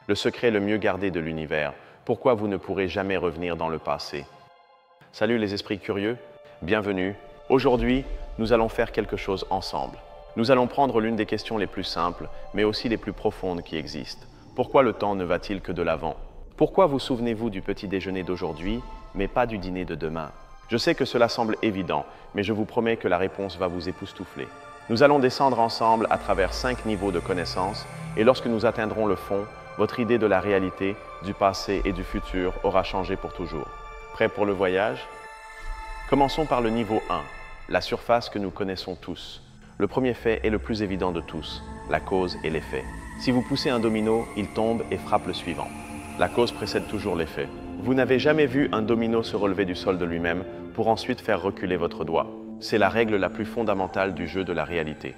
le secret le mieux gardé de l'univers. Pourquoi vous ne pourrez jamais revenir dans le passé? Salut les esprits curieux, bienvenue. Aujourd'hui, nous allons faire quelque chose ensemble. Nous allons prendre l'une des questions les plus simples, mais aussi les plus profondes qui existent. Pourquoi le temps ne va-t-il que de l'avant? Pourquoi vous souvenez-vous du petit déjeuner d'aujourd'hui, mais pas du dîner de demain? Je sais que cela semble évident, mais je vous promets que la réponse va vous époustoufler. Nous allons descendre ensemble à travers 5 niveaux de connaissances, et lorsque nous atteindrons le fond, votre idée de la réalité, du passé et du futur aura changé pour toujours. Prêt pour le voyage? Commençons par le niveau 1, la surface que nous connaissons tous. Le premier fait est le plus évident de tous, la cause et l'effet. Si vous poussez un domino, il tombe et frappe le suivant. La cause précède toujours l'effet. Vous n'avez jamais vu un domino se relever du sol de lui-même pour ensuite faire reculer votre doigt. C'est la règle la plus fondamentale du jeu de la réalité.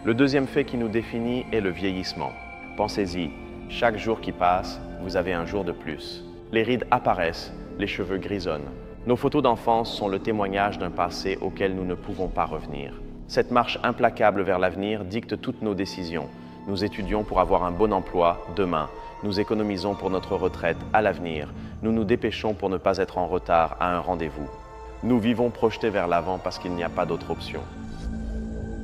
Le deuxième fait qui nous définit est le vieillissement. Pensez-y, chaque jour qui passe, vous avez un jour de plus. Les rides apparaissent, les cheveux grisonnent. Nos photos d'enfance sont le témoignage d'un passé auquel nous ne pouvons pas revenir. Cette marche implacable vers l'avenir dicte toutes nos décisions. Nous étudions pour avoir un bon emploi demain. Nous économisons pour notre retraite à l'avenir. Nous nous dépêchons pour ne pas être en retard à un rendez-vous. Nous vivons projetés vers l'avant parce qu'il n'y a pas d'autre option.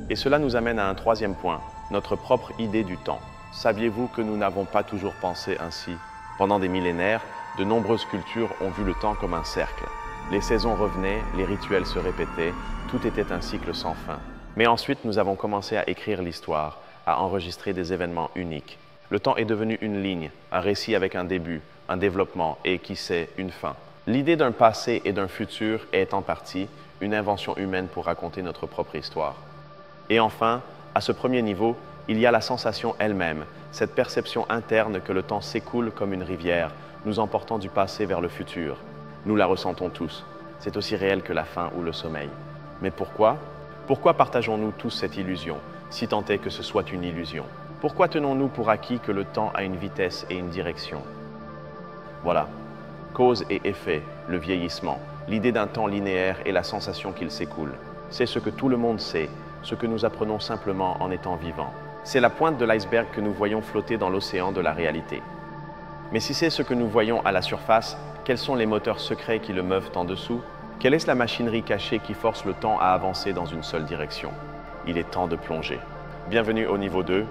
Et cela nous amène à un troisième point, notre propre idée du temps. Saviez-vous que nous n'avons pas toujours pensé ainsi? Pendant des millénaires, de nombreuses cultures ont vu le temps comme un cercle. Les saisons revenaient, les rituels se répétaient, tout était un cycle sans fin. Mais ensuite, nous avons commencé à écrire l'histoire, à enregistrer des événements uniques. Le temps est devenu une ligne, un récit avec un début, un développement et, qui sait, une fin. L'idée d'un passé et d'un futur est en partie une invention humaine pour raconter notre propre histoire. Et enfin, à ce premier niveau, il y a la sensation elle-même, cette perception interne que le temps s'écoule comme une rivière, nous emportant du passé vers le futur. Nous la ressentons tous. C'est aussi réel que la faim ou le sommeil. Mais pourquoi? Pourquoi partageons-nous tous cette illusion, si tant est que ce soit une illusion? Pourquoi tenons-nous pour acquis que le temps a une vitesse et une direction? Voilà. Cause et effet, le vieillissement, l'idée d'un temps linéaire et la sensation qu'il s'écoule. C'est ce que tout le monde sait, ce que nous apprenons simplement en étant vivants. C'est la pointe de l'iceberg que nous voyons flotter dans l'océan de la réalité. Mais si c'est ce que nous voyons à la surface, quels sont les moteurs secrets qui le meuvent en dessous? Quelle est la machinerie cachée qui force le temps à avancer dans une seule direction? Il est temps de plonger. Bienvenue au niveau 2.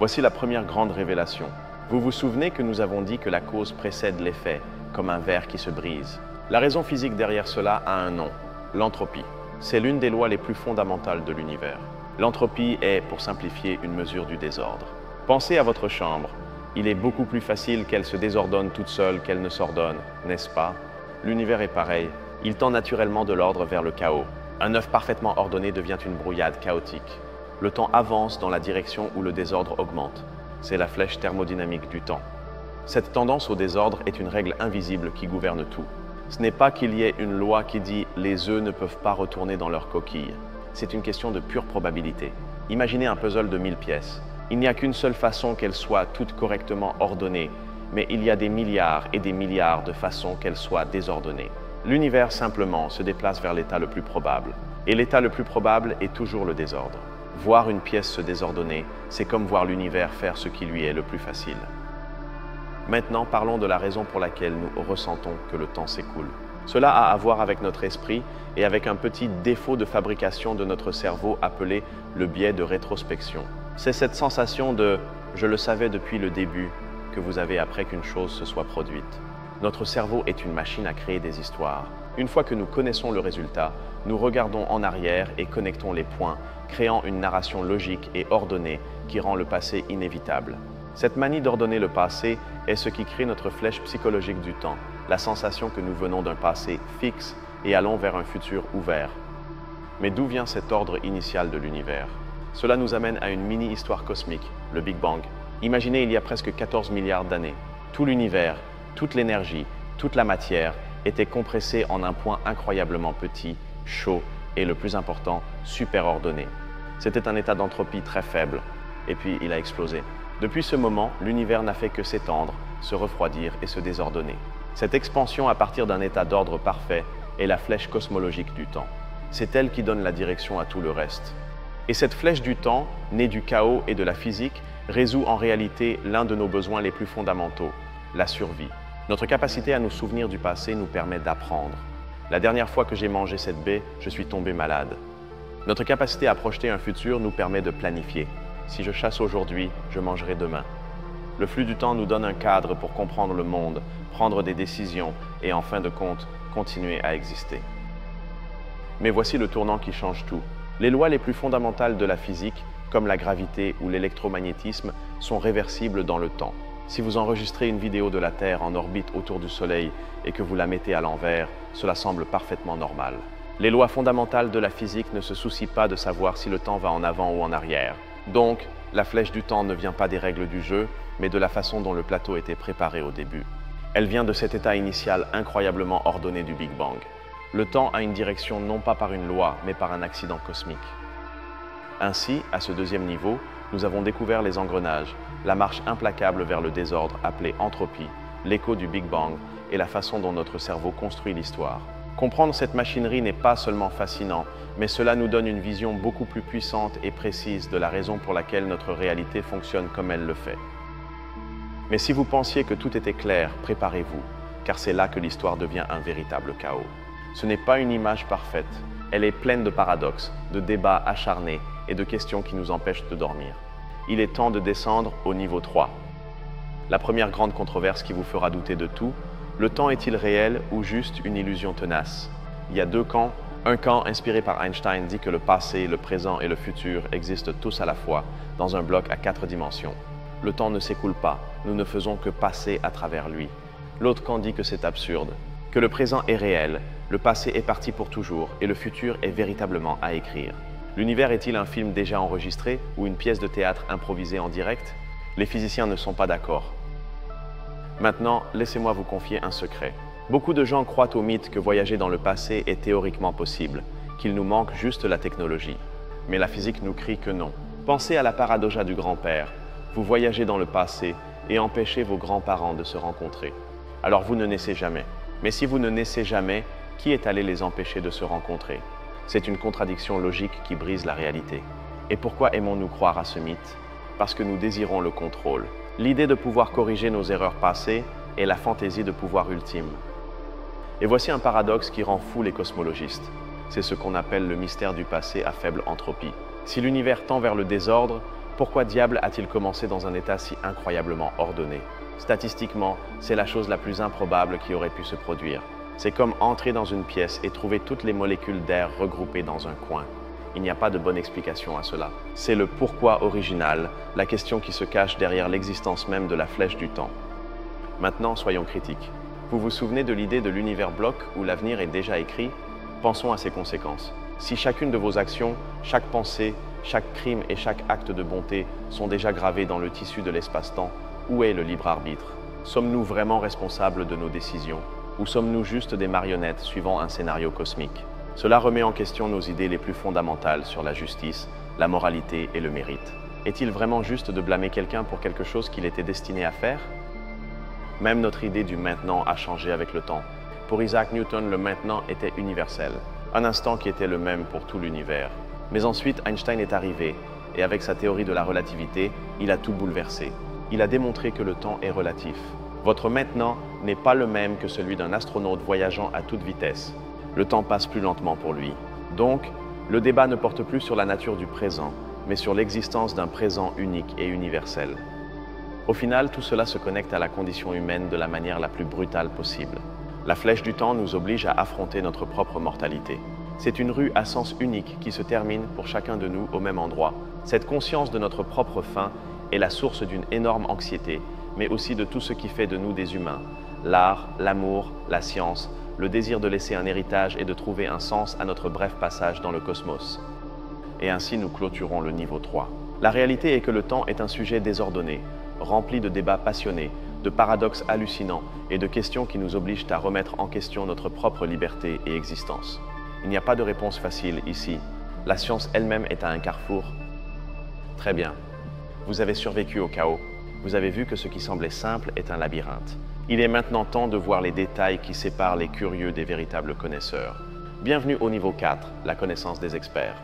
Voici la première grande révélation. Vous vous souvenez que nous avons dit que la cause précède l'effet, comme un verre qui se brise. La raison physique derrière cela a un nom, l'entropie. C'est l'une des lois les plus fondamentales de l'univers. L'entropie est, pour simplifier, une mesure du désordre. Pensez à votre chambre. Il est beaucoup plus facile qu'elle se désordonne toute seule qu'elle ne s'ordonne, n'est-ce pas? L'univers est pareil. Il tend naturellement de l'ordre vers le chaos. Un œuf parfaitement ordonné devient une brouillade chaotique. Le temps avance dans la direction où le désordre augmente. C'est la flèche thermodynamique du temps. Cette tendance au désordre est une règle invisible qui gouverne tout. Ce n'est pas qu'il y ait une loi qui dit « les œufs ne peuvent pas retourner dans leur coquille ». C'est une question de pure probabilité. Imaginez un puzzle de 1000 pièces. Il n'y a qu'une seule façon qu'elles soient toutes correctement ordonnées, mais il y a des milliards et des milliards de façons qu'elles soient désordonnées. L'univers simplement se déplace vers l'état le plus probable. Et l'état le plus probable est toujours le désordre. Voir une pièce se désordonner, c'est comme voir l'univers faire ce qui lui est le plus facile. Maintenant, parlons de la raison pour laquelle nous ressentons que le temps s'écoule. Cela a à voir avec notre esprit et avec un petit défaut de fabrication de notre cerveau appelé le biais de rétrospection. C'est cette sensation de « je le savais depuis le début » que vous avez après qu'une chose se soit produite. Notre cerveau est une machine à créer des histoires. Une fois que nous connaissons le résultat, nous regardons en arrière et connectons les points, créant une narration logique et ordonnée qui rend le passé inévitable. Cette manie d'ordonner le passé est ce qui crée notre flèche psychologique du temps, la sensation que nous venons d'un passé fixe et allons vers un futur ouvert. Mais d'où vient cet ordre initial de l'univers? Cela nous amène à une mini-histoire cosmique, le Big Bang. Imaginez il y a presque 14 milliards d'années. Tout l'univers, toute l'énergie, toute la matière était compressée en un point incroyablement petit, chaud et, le plus important, super ordonné. C'était un état d'entropie très faible, et puis il a explosé. Depuis ce moment, l'univers n'a fait que s'étendre, se refroidir et se désordonner. Cette expansion à partir d'un état d'ordre parfait est la flèche cosmologique du temps. C'est elle qui donne la direction à tout le reste. Et cette flèche du temps, née du chaos et de la physique, résout en réalité l'un de nos besoins les plus fondamentaux, la survie. Notre capacité à nous souvenir du passé nous permet d'apprendre. La dernière fois que j'ai mangé cette baie, je suis tombé malade. Notre capacité à projeter un futur nous permet de planifier. Si je chasse aujourd'hui, je mangerai demain. Le flux du temps nous donne un cadre pour comprendre le monde, prendre des décisions et en fin de compte, continuer à exister. Mais voici le tournant qui change tout. Les lois les plus fondamentales de la physique, comme la gravité ou l'électromagnétisme, sont réversibles dans le temps. Si vous enregistrez une vidéo de la Terre en orbite autour du Soleil et que vous la mettez à l'envers, cela semble parfaitement normal. Les lois fondamentales de la physique ne se soucient pas de savoir si le temps va en avant ou en arrière. Donc, la flèche du temps ne vient pas des règles du jeu, mais de la façon dont le plateau était préparé au début. Elle vient de cet état initial incroyablement ordonné du Big Bang. Le temps a une direction non pas par une loi, mais par un accident cosmique. Ainsi, à ce deuxième niveau, nous avons découvert les engrenages, la marche implacable vers le désordre appelé entropie, l'écho du Big Bang et la façon dont notre cerveau construit l'histoire. Comprendre cette machinerie n'est pas seulement fascinant, mais cela nous donne une vision beaucoup plus puissante et précise de la raison pour laquelle notre réalité fonctionne comme elle le fait. Mais si vous pensiez que tout était clair, préparez-vous, car c'est là que l'histoire devient un véritable chaos. Ce n'est pas une image parfaite, elle est pleine de paradoxes, de débats acharnés et de questions qui nous empêchent de dormir. Il est temps de descendre au niveau 3. La première grande controverse qui vous fera douter de tout, le temps est-il réel ou juste une illusion tenace? Il y a deux camps. Un camp inspiré par Einstein dit que le passé, le présent et le futur existent tous à la fois, dans un bloc à 4 dimensions. Le temps ne s'écoule pas, nous ne faisons que passer à travers lui. L'autre camp dit que c'est absurde, que le présent est réel, le passé est parti pour toujours et le futur est véritablement à écrire. L'univers est-il un film déjà enregistré ou une pièce de théâtre improvisée en direct? Les physiciens ne sont pas d'accord. Maintenant, laissez-moi vous confier un secret. Beaucoup de gens croient au mythe que voyager dans le passé est théoriquement possible, qu'il nous manque juste la technologie. Mais la physique nous crie que non. Pensez à la paradoxa du grand-père. Vous voyagez dans le passé et empêchez vos grands-parents de se rencontrer. Alors vous ne naissez jamais. Mais si vous ne naissez jamais, qui est allé les empêcher de se rencontrer? C'est une contradiction logique qui brise la réalité. Et pourquoi aimons-nous croire à ce mythe? Parce que nous désirons le contrôle. L'idée de pouvoir corriger nos erreurs passées est la fantaisie de pouvoir ultime. Et voici un paradoxe qui rend fou les cosmologistes. C'est ce qu'on appelle le mystère du passé à faible entropie. Si l'univers tend vers le désordre, pourquoi diable a-t-il commencé dans un état si incroyablement ordonné? Statistiquement, c'est la chose la plus improbable qui aurait pu se produire. C'est comme entrer dans une pièce et trouver toutes les molécules d'air regroupées dans un coin. Il n'y a pas de bonne explication à cela. C'est le pourquoi original, la question qui se cache derrière l'existence même de la flèche du temps. Maintenant, soyons critiques. Vous vous souvenez de l'idée de l'univers bloc où l'avenir est déjà écrit? Pensons à ses conséquences. Si chacune de vos actions, chaque pensée, chaque crime et chaque acte de bonté sont déjà gravés dans le tissu de l'espace-temps, où est le libre arbitre? Sommes-nous vraiment responsables de nos décisions? Ou sommes-nous juste des marionnettes suivant un scénario cosmique? Cela remet en question nos idées les plus fondamentales sur la justice, la moralité et le mérite. Est-il vraiment juste de blâmer quelqu'un pour quelque chose qu'il était destiné à faire? Même notre idée du maintenant a changé avec le temps. Pour Isaac Newton, le maintenant était universel, un instant qui était le même pour tout l'univers. Mais ensuite, Einstein est arrivé, et avec sa théorie de la relativité, il a tout bouleversé. Il a démontré que le temps est relatif. Votre maintenant n'est pas le même que celui d'un astronaute voyageant à toute vitesse. Le temps passe plus lentement pour lui. Donc, le débat ne porte plus sur la nature du présent, mais sur l'existence d'un présent unique et universel. Au final, tout cela se connecte à la condition humaine de la manière la plus brutale possible. La flèche du temps nous oblige à affronter notre propre mortalité. C'est une rue à sens unique qui se termine pour chacun de nous au même endroit. Cette conscience de notre propre fin est la source d'une énorme anxiété, mais aussi de tout ce qui fait de nous des humains. L'art, l'amour, la science, le désir de laisser un héritage et de trouver un sens à notre bref passage dans le cosmos. Et ainsi nous clôturons le niveau 3. La réalité est que le temps est un sujet désordonné, rempli de débats passionnés, de paradoxes hallucinants et de questions qui nous obligent à remettre en question notre propre liberté et existence. Il n'y a pas de réponse facile ici. La science elle-même est à un carrefour. Très bien. Vous avez survécu au chaos. Vous avez vu que ce qui semblait simple est un labyrinthe. Il est maintenant temps de voir les détails qui séparent les curieux des véritables connaisseurs. Bienvenue au niveau 4, la connaissance des experts.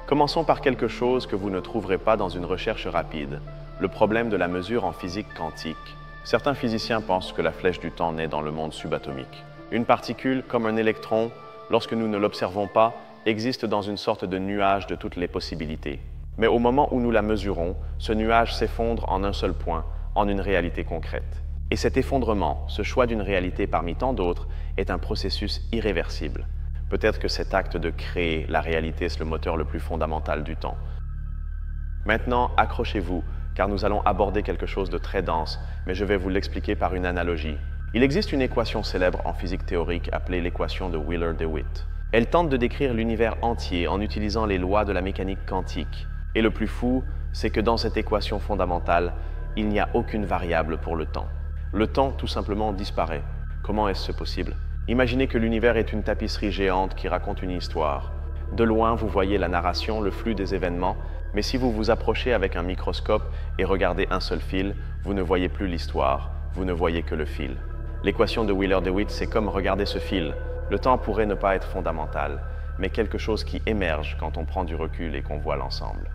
Commençons par quelque chose que vous ne trouverez pas dans une recherche rapide. le problème de la mesure en physique quantique. Certains physiciens pensent que la flèche du temps naît dans le monde subatomique. Une particule, comme un électron, lorsque nous ne l'observons pas, existe dans une sorte de nuage de toutes les possibilités. Mais au moment où nous la mesurons, ce nuage s'effondre en un seul point, en une réalité concrète. Et cet effondrement, ce choix d'une réalité parmi tant d'autres, est un processus irréversible. Peut-être que cet acte de créer la réalité est le moteur le plus fondamental du temps. Maintenant, accrochez-vous, car nous allons aborder quelque chose de très dense, mais je vais vous l'expliquer par une analogie. Il existe une équation célèbre en physique théorique appelée l'équation de Wheeler-DeWitt. Elle tente de décrire l'univers entier en utilisant les lois de la mécanique quantique. Et le plus fou, c'est que dans cette équation fondamentale, il n'y a aucune variable pour le temps. Le temps, tout simplement, disparaît. Comment est-ce possible? Imaginez que l'univers est une tapisserie géante qui raconte une histoire. De loin, vous voyez la narration, le flux des événements, mais si vous vous approchez avec un microscope et regardez un seul fil, vous ne voyez plus l'histoire, vous ne voyez que le fil. L'équation de Wheeler-DeWitt, c'est comme regarder ce fil. Le temps pourrait ne pas être fondamental, mais quelque chose qui émerge quand on prend du recul et qu'on voit l'ensemble.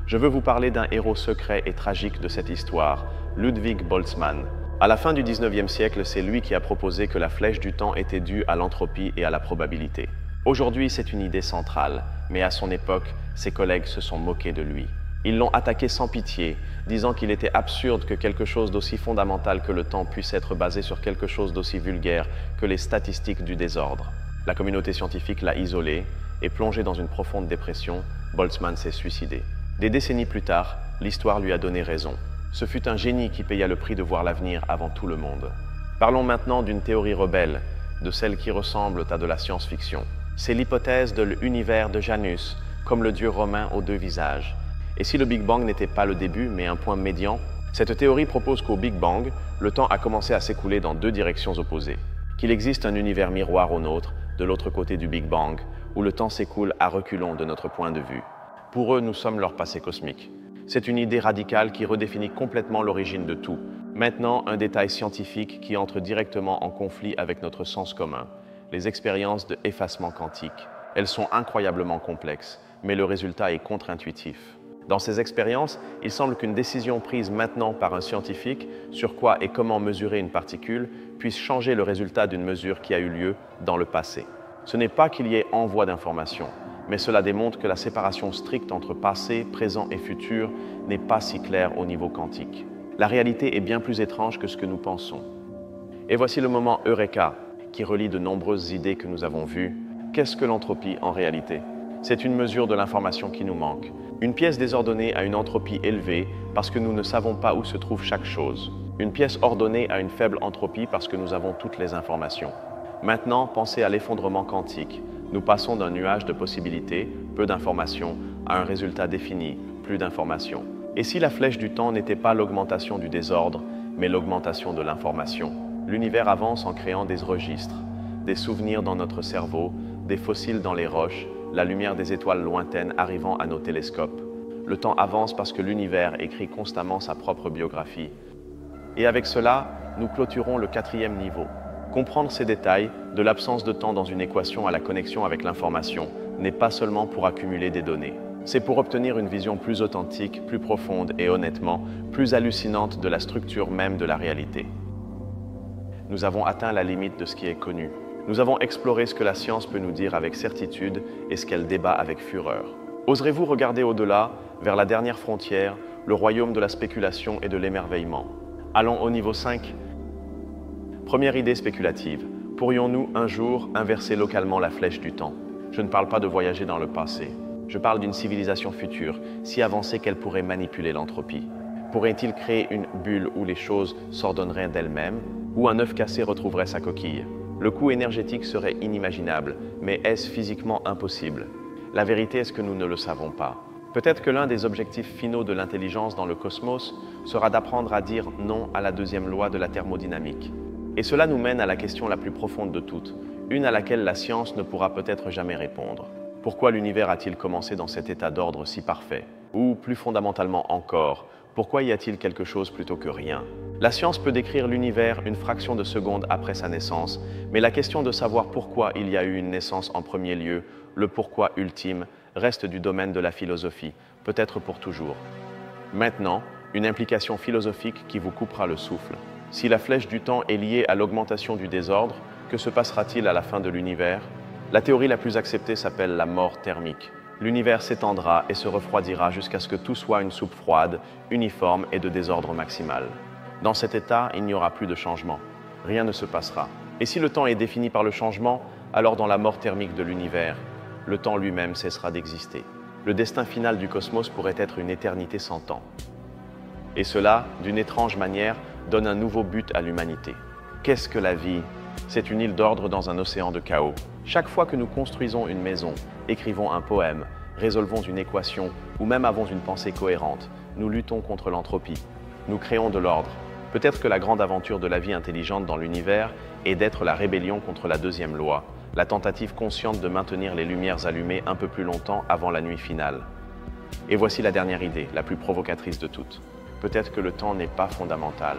Je veux vous parler d'un héros secret et tragique de cette histoire, Ludwig Boltzmann. À la fin du 19e siècle, c'est lui qui a proposé que la flèche du temps était due à l'entropie et à la probabilité. Aujourd'hui, c'est une idée centrale, mais à son époque, ses collègues se sont moqués de lui. Ils l'ont attaqué sans pitié, disant qu'il était absurde que quelque chose d'aussi fondamental que le temps puisse être basé sur quelque chose d'aussi vulgaire que les statistiques du désordre. La communauté scientifique l'a isolé, et plongé dans une profonde dépression, Boltzmann s'est suicidé. Des décennies plus tard, l'histoire lui a donné raison. Ce fut un génie qui paya le prix de voir l'avenir avant tout le monde. Parlons maintenant d'une théorie rebelle, de celles qui ressemblent à de la science-fiction. C'est l'hypothèse de l'univers de Janus, comme le dieu romain aux deux visages. Et si le Big Bang n'était pas le début, mais un point médian, cette théorie propose qu'au Big Bang, le temps a commencé à s'écouler dans deux directions opposées. Qu'il existe un univers miroir au nôtre, de l'autre côté du Big Bang, où le temps s'écoule à reculons de notre point de vue. Pour eux, nous sommes leur passé cosmique. C'est une idée radicale qui redéfinit complètement l'origine de tout. Maintenant, un détail scientifique qui entre directement en conflit avec notre sens commun. Les expériences de effacement quantique. Elles sont incroyablement complexes, mais le résultat est contre-intuitif. Dans ces expériences, il semble qu'une décision prise maintenant par un scientifique sur quoi et comment mesurer une particule puisse changer le résultat d'une mesure qui a eu lieu dans le passé. Ce n'est pas qu'il y ait envoi d'informations, mais cela démontre que la séparation stricte entre passé, présent et futur n'est pas si claire au niveau quantique. La réalité est bien plus étrange que ce que nous pensons. Et voici le moment Eureka, qui relie de nombreuses idées que nous avons vues. Qu'est-ce que l'entropie en réalité? C'est une mesure de l'information qui nous manque. Une pièce désordonnée a une entropie élevée parce que nous ne savons pas où se trouve chaque chose. Une pièce ordonnée a une faible entropie parce que nous avons toutes les informations. Maintenant, pensez à l'effondrement quantique. Nous passons d'un nuage de possibilités, peu d'informations, à un résultat défini, plus d'informations. Et si la flèche du temps n'était pas l'augmentation du désordre, mais l'augmentation de l'information? L'univers avance en créant des registres, des souvenirs dans notre cerveau, des fossiles dans les roches, la lumière des étoiles lointaines arrivant à nos télescopes. Le temps avance parce que l'univers écrit constamment sa propre biographie. Et avec cela, nous clôturons le 4e niveau. Comprendre ces détails, de l'absence de temps dans une équation à la connexion avec l'information, n'est pas seulement pour accumuler des données. C'est pour obtenir une vision plus authentique, plus profonde et honnêtement, plus hallucinante de la structure même de la réalité. Nous avons atteint la limite de ce qui est connu. Nous avons exploré ce que la science peut nous dire avec certitude et ce qu'elle débat avec fureur. Oserez-vous regarder au-delà, vers la dernière frontière, le royaume de la spéculation et de l'émerveillement? Allons au niveau 5. Première idée spéculative. Pourrions-nous un jour inverser localement la flèche du temps? Je ne parle pas de voyager dans le passé. Je parle d'une civilisation future, si avancée qu'elle pourrait manipuler l'entropie. Pourrait-il créer une bulle où les choses s'ordonneraient d'elles-mêmes, où un œuf cassé retrouverait sa coquille? Le coût énergétique serait inimaginable, mais est-ce physiquement impossible? La vérité est que nous ne le savons pas. Peut-être que l'un des objectifs finaux de l'intelligence dans le cosmos sera d'apprendre à dire non à la deuxième loi de la thermodynamique. Et cela nous mène à la question la plus profonde de toutes, une à laquelle la science ne pourra peut-être jamais répondre. Pourquoi l'univers a-t-il commencé dans cet état d'ordre si parfait? Ou, plus fondamentalement encore, pourquoi y a-t-il quelque chose plutôt que rien? La science peut décrire l'univers une fraction de seconde après sa naissance, mais la question de savoir pourquoi il y a eu une naissance en premier lieu, le pourquoi ultime, reste du domaine de la philosophie, peut-être pour toujours. Maintenant, une implication philosophique qui vous coupera le souffle. Si la flèche du temps est liée à l'augmentation du désordre, que se passera-t-il à la fin de l'univers? La théorie la plus acceptée s'appelle la mort thermique. L'univers s'étendra et se refroidira jusqu'à ce que tout soit une soupe froide, uniforme et de désordre maximal. Dans cet état, il n'y aura plus de changement. Rien ne se passera. Et si le temps est défini par le changement, alors dans la mort thermique de l'univers, le temps lui-même cessera d'exister. Le destin final du cosmos pourrait être une éternité sans temps. Et cela, d'une étrange manière, donne un nouveau but à l'humanité. Qu'est-ce que la vie? C'est une île d'ordre dans un océan de chaos. Chaque fois que nous construisons une maison, écrivons un poème, résolvons une équation ou même avons une pensée cohérente, nous luttons contre l'entropie. Nous créons de l'ordre. Peut-être que la grande aventure de la vie intelligente dans l'univers est d'être la rébellion contre la deuxième loi, la tentative consciente de maintenir les lumières allumées un peu plus longtemps avant la nuit finale. Et voici la dernière idée, la plus provocatrice de toutes. Peut-être que le temps n'est pas fondamental.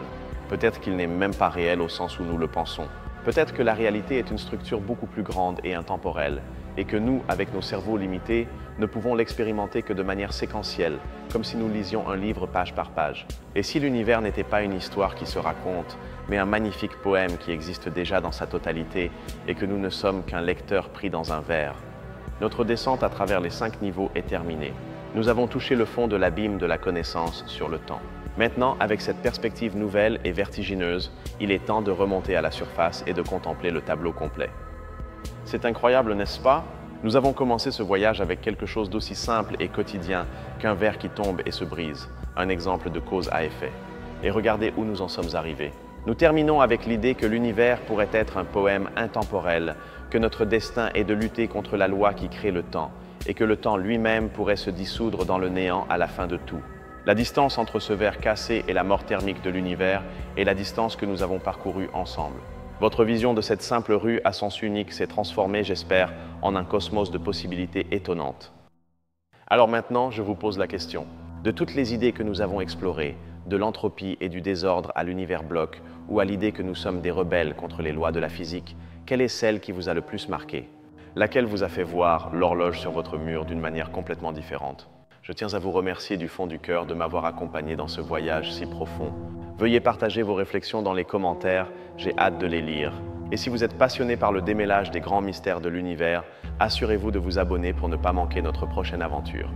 Peut-être qu'il n'est même pas réel au sens où nous le pensons. Peut-être que la réalité est une structure beaucoup plus grande et intemporelle, et que nous, avec nos cerveaux limités, ne pouvons l'expérimenter que de manière séquentielle, comme si nous lisions un livre page par page. Et si l'univers n'était pas une histoire qui se raconte, mais un magnifique poème qui existe déjà dans sa totalité, et que nous ne sommes qu'un lecteur pris dans un verre? Notre descente à travers les 5 niveaux est terminée. Nous avons touché le fond de l'abîme de la connaissance sur le temps. Maintenant, avec cette perspective nouvelle et vertigineuse, il est temps de remonter à la surface et de contempler le tableau complet. C'est incroyable, n'est-ce pas? Nous avons commencé ce voyage avec quelque chose d'aussi simple et quotidien qu'un verre qui tombe et se brise, un exemple de cause à effet. Et regardez où nous en sommes arrivés. Nous terminons avec l'idée que l'univers pourrait être un poème intemporel, que notre destin est de lutter contre la loi qui crée le temps, et que le temps lui-même pourrait se dissoudre dans le néant à la fin de tout. La distance entre ce verre cassé et la mort thermique de l'univers est la distance que nous avons parcourue ensemble. Votre vision de cette simple rue à sens unique s'est transformée, j'espère, en un cosmos de possibilités étonnantes. Alors maintenant, je vous pose la question. De toutes les idées que nous avons explorées, de l'entropie et du désordre à l'univers bloc, ou à l'idée que nous sommes des rebelles contre les lois de la physique, quelle est celle qui vous a le plus marqué? Laquelle vous a fait voir l'horloge sur votre mur d'une manière complètement différente? Je tiens à vous remercier du fond du cœur de m'avoir accompagné dans ce voyage si profond. Veuillez partager vos réflexions dans les commentaires, j'ai hâte de les lire. Et si vous êtes passionné par le démêlage des grands mystères de l'univers, assurez-vous de vous abonner pour ne pas manquer notre prochaine aventure.